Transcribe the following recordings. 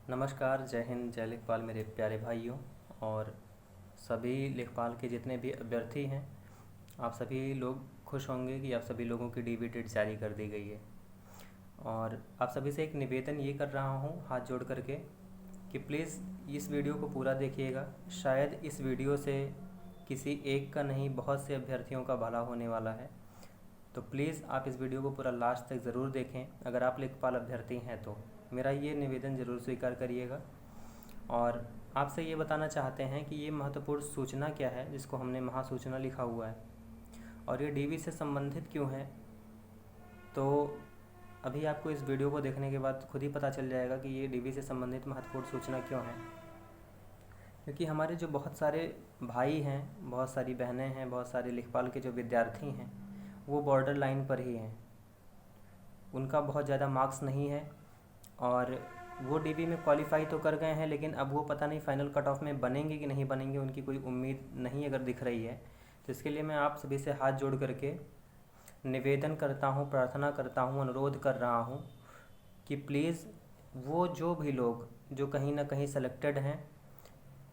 नमस्कार, जय हिंद, जय लेखपाल मेरे प्यारे भाइयों और सभी लेखपाल के जितने भी अभ्यर्थी हैं। आप सभी लोग खुश होंगे कि आप सभी लोगों की डीबी डेट जारी कर दी गई है। और आप सभी से एक निवेदन ये कर रहा हूँ हाथ जोड़ करके कि प्लीज़ इस वीडियो को पूरा देखिएगा। शायद इस वीडियो से किसी एक का नहीं, बहुत से अभ्यर्थियों का भला होने वाला है। तो प्लीज़ आप इस वीडियो को पूरा लास्ट तक ज़रूर देखें। अगर आप लेखपाल अभ्यर्थी हैं तो मेरा ये निवेदन ज़रूर स्वीकार करिएगा। और आपसे ये बताना चाहते हैं कि ये महत्वपूर्ण सूचना क्या है जिसको हमने महासूचना लिखा हुआ है और ये डीवी से संबंधित क्यों है। तो अभी आपको इस वीडियो को देखने के बाद खुद ही पता चल जाएगा कि ये डीवी से संबंधित महत्वपूर्ण सूचना क्यों है। क्योंकि हमारे जो बहुत सारे भाई हैं, बहुत सारी बहनें हैं, बहुत सारे लेखपाल के जो विद्यार्थी हैं वो बॉर्डर लाइन पर ही हैं। उनका बहुत ज़्यादा मार्क्स नहीं है और वो डीबी में क्वालिफाई तो कर गए हैं, लेकिन अब वो पता नहीं फाइनल कट ऑफ में बनेंगे कि नहीं बनेंगे, उनकी कोई उम्मीद नहीं अगर दिख रही है। तो इसके लिए मैं आप सभी से हाथ जोड़ करके निवेदन करता हूँ, प्रार्थना करता हूँ, अनुरोध कर रहा हूँ कि प्लीज़ वो जो भी लोग जो कहीं ना कहीं सेलेक्टेड हैं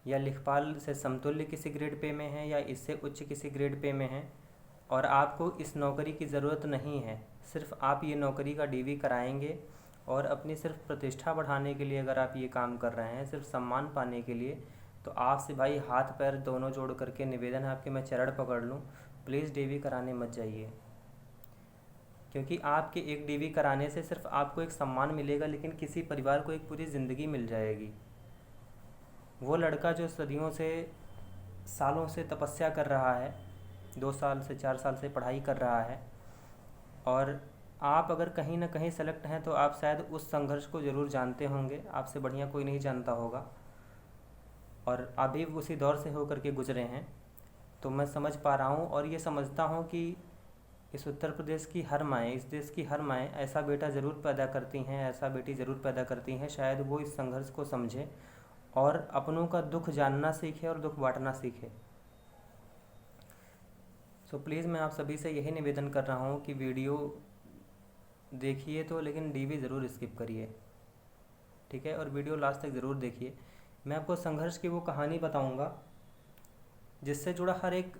या लेखपाल से समतुल्य किसी ग्रेड पे में हैं या इससे उच्च किसी ग्रेड पे में हैं और आपको इस नौकरी की ज़रूरत नहीं है, सिर्फ आप ये नौकरी का डीवी कराएंगे और अपनी सिर्फ प्रतिष्ठा बढ़ाने के लिए अगर आप ये काम कर रहे हैं, सिर्फ सम्मान पाने के लिए, तो आपसे भाई हाथ पैर दोनों जोड़ करके निवेदन है आपके, मैं चरण पकड़ लूँ, प्लीज़ डीवी कराने मत जाइए। क्योंकि आपके एक डीवी कराने से सिर्फ आपको एक सम्मान मिलेगा, लेकिन किसी परिवार को एक पूरी ज़िंदगी मिल जाएगी। वो लड़का जो सदियों से, सालों से तपस्या कर रहा है, 2 साल से 4 साल से पढ़ाई कर रहा है, और आप अगर कहीं ना कहीं सेलेक्ट हैं तो आप शायद उस संघर्ष को ज़रूर जानते होंगे, आपसे बढ़िया कोई नहीं जानता होगा और अभी उसी दौर से होकर के गुजरे हैं। तो मैं समझ पा रहा हूँ और ये समझता हूँ कि इस उत्तर प्रदेश की हर माएँ, इस देश की हर माएँ ऐसा बेटा ज़रूर पैदा करती हैं, ऐसा बेटी ज़रूर पैदा करती हैं, शायद वो इस संघर्ष को समझे और अपनों का दुख जानना सीखे और दुख बांटना सीखे। सो प्लीज़ मैं आप सभी से यही निवेदन कर रहा हूँ कि वीडियो देखिए तो, लेकिन डीवी ज़रूर स्किप करिए, ठीक है, और वीडियो लास्ट तक ज़रूर देखिए। मैं आपको संघर्ष की वो कहानी बताऊंगा जिससे जुड़ा हर एक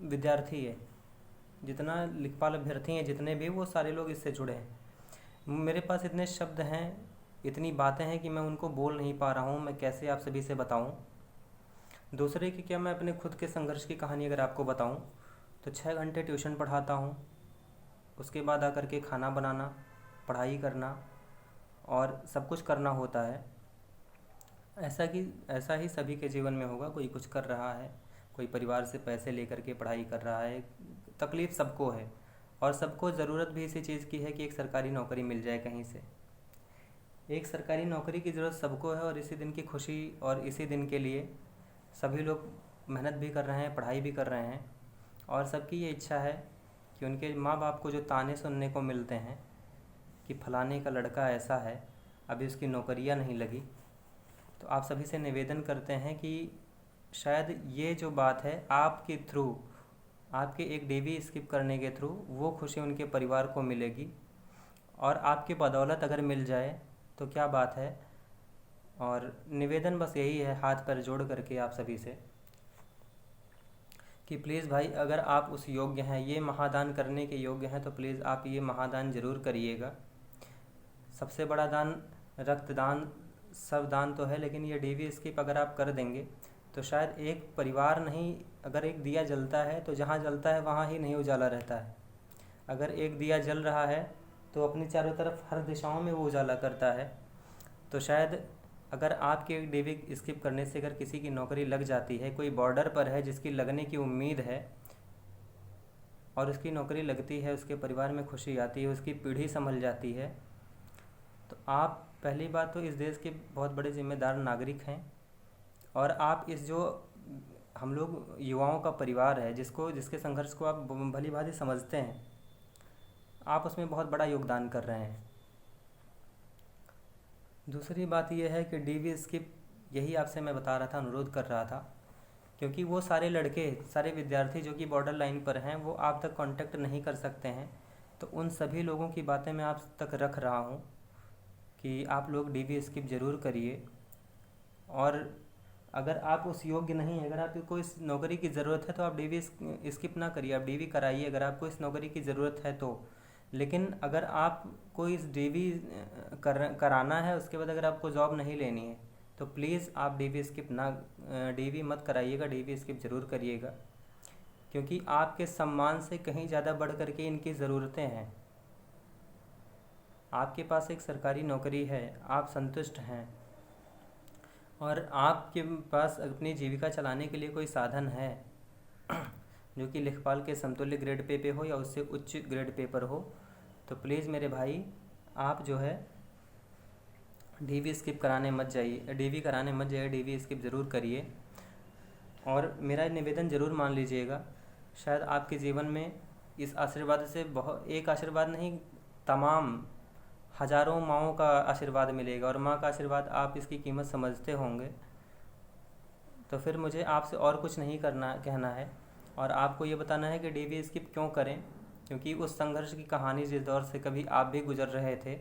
विद्यार्थी है, जितना लेखपाल अभ्यर्थी हैं जितने भी, वो सारे लोग इससे जुड़े हैं। मेरे पास इतने शब्द हैं, इतनी बातें हैं कि मैं उनको बोल नहीं पा रहा हूँ, मैं कैसे आप सभी से बताऊँ। दूसरे की क्या, मैं अपने खुद के संघर्ष की कहानी अगर आपको बताऊँ तो 6 घंटे ट्यूशन पढ़ाता हूँ, उसके बाद आकर के खाना बनाना, पढ़ाई करना और सब कुछ करना होता है। ऐसा ही सभी के जीवन में होगा, कोई कुछ कर रहा है, कोई परिवार से पैसे लेकर के पढ़ाई कर रहा है, तकलीफ़ सबको है और सबको ज़रूरत भी इसी चीज़ की है कि एक सरकारी नौकरी मिल जाए कहीं से। एक सरकारी नौकरी की ज़रूरत सबको है और इसी दिन की खुशी और इसी दिन के लिए सभी लोग मेहनत भी कर रहे हैं, पढ़ाई भी कर रहे हैं और सबकी ये इच्छा है कि उनके माँ बाप को जो ताने सुनने को मिलते हैं कि फलाने का लड़का ऐसा है, अभी उसकी नौकरियाँ नहीं लगी, तो आप सभी से निवेदन करते हैं कि शायद ये जो बात है आपके थ्रू, आपके एक डीवी स्किप करने के थ्रू वो खुशी उनके परिवार को मिलेगी और आपके बदौलत अगर मिल जाए तो क्या बात है। और निवेदन बस यही है हाथ पैर जोड़ करके आप सभी से कि प्लीज़ भाई, अगर आप उस योग्य हैं, ये महादान करने के योग्य हैं, तो प्लीज़ आप ये महादान ज़रूर करिएगा। सबसे बड़ा दान रक्तदान, सब दान तो है, लेकिन ये डीवी स्किप अगर आप कर देंगे तो शायद एक परिवार नहीं, अगर एक दिया जलता है तो जहाँ जलता है वहाँ ही नहीं उजाला रहता है। अगर एक दिया जल रहा है तो अपनी चारों तरफ हर दिशाओं में वो उजाला करता है। तो शायद अगर आपके डीवी स्किप करने से अगर किसी की नौकरी लग जाती है, कोई बॉर्डर पर है जिसकी लगने की उम्मीद है और उसकी नौकरी लगती है, उसके परिवार में खुशी आती है, उसकी पीढ़ी संभल जाती है, तो आप पहली बात तो इस देश के बहुत बड़े जिम्मेदार नागरिक हैं और आप इस जो हम लोग युवाओं का परिवार है, जिसके संघर्ष को आप भली भांति समझते हैं, आप उसमें बहुत बड़ा योगदान कर रहे हैं। दूसरी बात यह है कि डीवी स्किप, यही आपसे मैं बता रहा था, अनुरोध कर रहा था, क्योंकि वो सारे लड़के, सारे विद्यार्थी जो कि बॉर्डर लाइन पर हैं, वो आप तक कांटेक्ट नहीं कर सकते हैं। तो उन सभी लोगों की बातें मैं आप तक रख रहा हूँ कि आप लोग डीवी स्किप ज़रूर करिए। और अगर आप उस योग्य नहीं हैं, अगर आपको इस नौकरी की ज़रूरत है तो आप डीवी स्किप ना करिए, आप डीवी कराइए अगर आपको इस नौकरी की ज़रूरत है तो। लेकिन अगर आपको इस डीवी कराना है, उसके बाद अगर आपको जॉब नहीं लेनी है तो प्लीज़ आप डीवी स्किप ना डीवी मत कराइएगा, डीवी स्किप ज़रूर करिएगा, क्योंकि आपके सम्मान से कहीं ज़्यादा बढ़ कर के इनकी ज़रूरतें हैं। आपके पास एक सरकारी नौकरी है, आप संतुष्ट हैं और आपके पास अपनी जीविका चलाने के लिए कोई साधन है जो कि लेखपाल के समतुल्य ग्रेड पे हो या उससे उच्च ग्रेड पे पर हो, तो प्लीज़ मेरे भाई आप जो है डीवी स्किप कराने मत जाइए, डीवी कराने मत जाइए, डीवी स्किप ज़रूर करिए। और मेरा निवेदन ज़रूर मान लीजिएगा, शायद आपके जीवन में इस आशीर्वाद से बहुत, एक आशीर्वाद नहीं, तमाम हज़ारों माँओं का आशीर्वाद मिलेगा और माँ का आशीर्वाद आप इसकी कीमत समझते होंगे। तो फिर मुझे आपसे और कुछ नहीं कहना है और आपको ये बताना है कि डीवी स्किप क्यों करें, क्योंकि उस संघर्ष की कहानी जिस दौर से कभी आप भी गुजर रहे थे,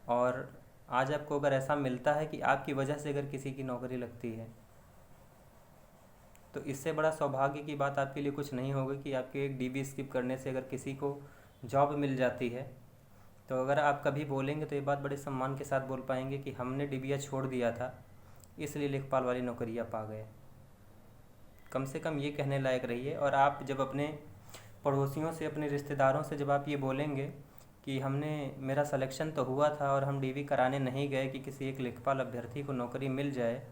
और आज आपको अगर ऐसा मिलता है कि आपकी वजह से अगर किसी की नौकरी लगती है, तो इससे बड़ा सौभाग्य की बात आपके लिए कुछ नहीं होगी कि आपके एक डीवी स्किप करने से अगर किसी को जॉब मिल जाती है। तो अगर आप कभी बोलेंगे तो ये बात बड़े सम्मान के साथ बोल पाएंगे कि हमने डीबीए छोड़ दिया था, इसलिए लेखपाल वाली नौकरियाँ पा गए। कम से कम ये कहने लायक रहिए। और आप जब अपने पड़ोसियों से, अपने रिश्तेदारों से जब आप ये बोलेंगे कि मेरा सिलेक्शन तो हुआ था और हम डीवी कराने नहीं गए कि किसी एक लेखपाल अभ्यर्थी को नौकरी मिल जाए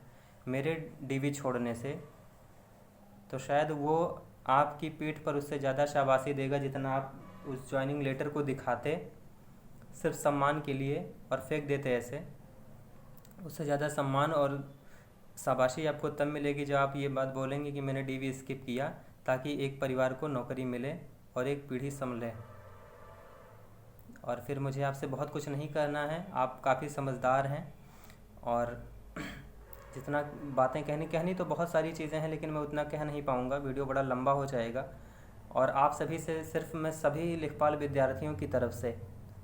मेरे डीवी छोड़ने से, तो शायद वो आपकी पीठ पर उससे ज़्यादा शाबाशी देगा जितना आप उस ज्वाइनिंग लेटर को दिखाते सिर्फ सम्मान के लिए और फेंक देते ऐसे। उससे ज़्यादा सम्मान और शाबाशी आपको तब मिलेगी जब आप ये बात बोलेंगे कि मैंने डीवी स्किप किया ताकि एक परिवार को नौकरी मिले और एक पीढ़ी संभले। और फिर मुझे आपसे बहुत कुछ नहीं करना है, आप काफ़ी समझदार हैं और जितना बातें कहनी तो बहुत सारी चीज़ें हैं, लेकिन मैं उतना कह नहीं पाऊँगा, वीडियो बड़ा लंबा हो जाएगा। और आप सभी से सिर्फ मैं सभी लेखपाल विद्यार्थियों की तरफ से,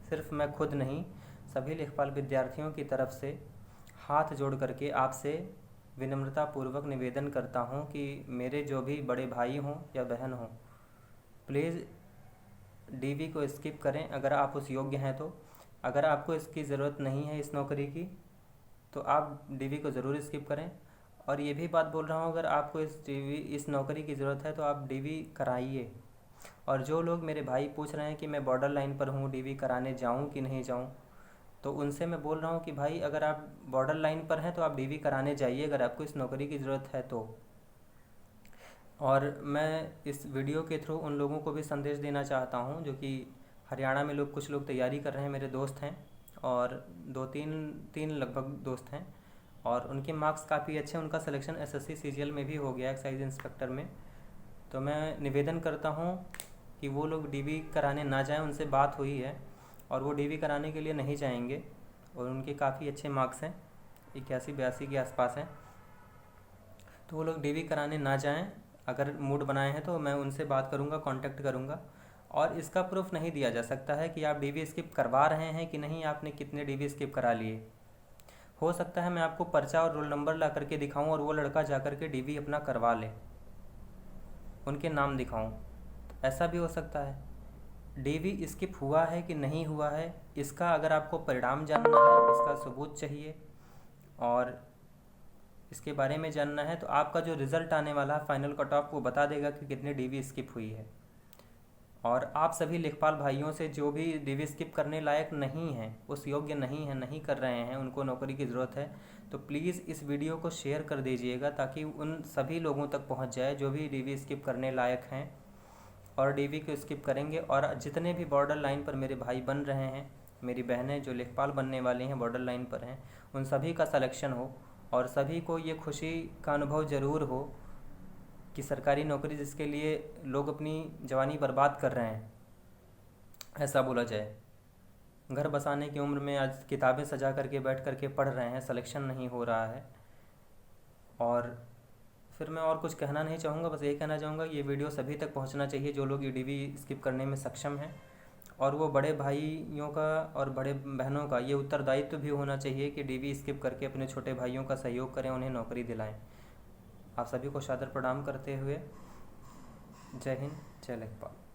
सिर्फ मैं खुद नहीं, सभी लेखपाल विद्यार्थियों की तरफ से हाथ जोड़ करके आपसे विनम्रतापूर्वक निवेदन करता हूँ कि मेरे जो भी बड़े भाई हों या बहन हों, प्लीज़ डीवी को स्किप करें अगर आप उस योग्य हैं तो। अगर आपको इसकी ज़रूरत नहीं है इस नौकरी की तो आप डीवी को ज़रूर स्किप करें। और ये भी बात बोल रहा हूँ, अगर आपको इस नौकरी की ज़रूरत है तो आप डीवी कराइए। और जो लोग मेरे भाई पूछ रहे हैं कि मैं बॉर्डर लाइन पर हूँ, डीवी कराने जाऊँ कि नहीं जाऊँ, तो उनसे मैं बोल रहा हूँ कि भाई अगर आप बॉर्डर लाइन पर हैं तो आप डीवी कराने जाइए अगर आपको इस नौकरी की ज़रूरत है तो। और मैं इस वीडियो के थ्रू उन लोगों को भी संदेश देना चाहता हूँ जो कि हरियाणा में कुछ लोग तैयारी कर रहे हैं, मेरे दोस्त हैं और तीन लगभग दोस्त हैं और उनके मार्क्स काफ़ी अच्छे हैं, उनका सिलेक्शन एसएससी सीजीएल में भी हो गया एक्साइज इंस्पेक्टर में। तो मैं निवेदन करता हूँ कि वो लोग डीवी कराने ना जाएं, उनसे बात हुई है और वो डीवी कराने के लिए नहीं जाएंगे और उनके काफ़ी अच्छे मार्क्स हैं, 81-82 के आसपास हैं। तो वो लोग डीवी कराने ना जाएं, अगर मूड बनाए हैं तो मैं उनसे बात करूंगा, कांटेक्ट करूंगा। और इसका प्रूफ नहीं दिया जा सकता है कि आप डीवी स्किप करवा रहे हैं कि नहीं, आपने कितने डीवी स्किप करा लिए। हो सकता है मैं आपको पर्चा और रोल नंबर ला करके दिखाऊं और वो लड़का जा कर के डीवी अपना करवा ले, उनके नाम दिखाऊं, तो ऐसा भी हो सकता है। डीवी स्किप हुआ है कि नहीं हुआ है, इसका अगर आपको परिणाम जानना है, इसका सबूत चाहिए और इसके बारे में जानना है, तो आपका जो रिज़ल्ट आने वाला है फाइनल कट ऑफ, वो बता देगा कि कितनी डीवी स्किप हुई है। और आप सभी लेखपाल भाइयों से जो भी डीवी स्किप करने लायक नहीं हैं, उस योग्य नहीं हैं, नहीं कर रहे हैं, उनको नौकरी की ज़रूरत है, तो प्लीज़ इस वीडियो को शेयर कर दीजिएगा ताकि उन सभी लोगों तक पहुंच जाए जो भी डीवी स्किप करने लायक हैं और डीवी को स्किप करेंगे। और जितने भी बॉर्डर लाइन पर मेरे भाई बन रहे हैं, मेरी बहनें जो लेखपाल बनने वाली हैं, बॉर्डर लाइन पर हैं, उन सभी का सिलेक्शन हो और सभी को ये खुशी का अनुभव ज़रूर हो कि सरकारी नौकरी जिसके लिए लोग अपनी जवानी बर्बाद कर रहे हैं, ऐसा बोला जाए। घर बसाने की उम्र में आज किताबें सजा करके बैठ करके पढ़ रहे हैं, सिलेक्शन नहीं हो रहा है। और फिर मैं और कुछ कहना नहीं चाहूँगा, बस ये कहना चाहूँगा ये वीडियो सभी तक पहुँचना चाहिए जो लोग ये डीवी स्किप करने में सक्षम हैं और वो बड़े भाइयों का और बड़े बहनों का ये उत्तरदायित्व भी होना चाहिए कि डीवी स्किप करके अपने छोटे भाइयों का सहयोग करें, उन्हें नौकरी दिलाएं। आप सभी को सादर प्रणाम करते हुए जय हिंद, जय लेखपाल।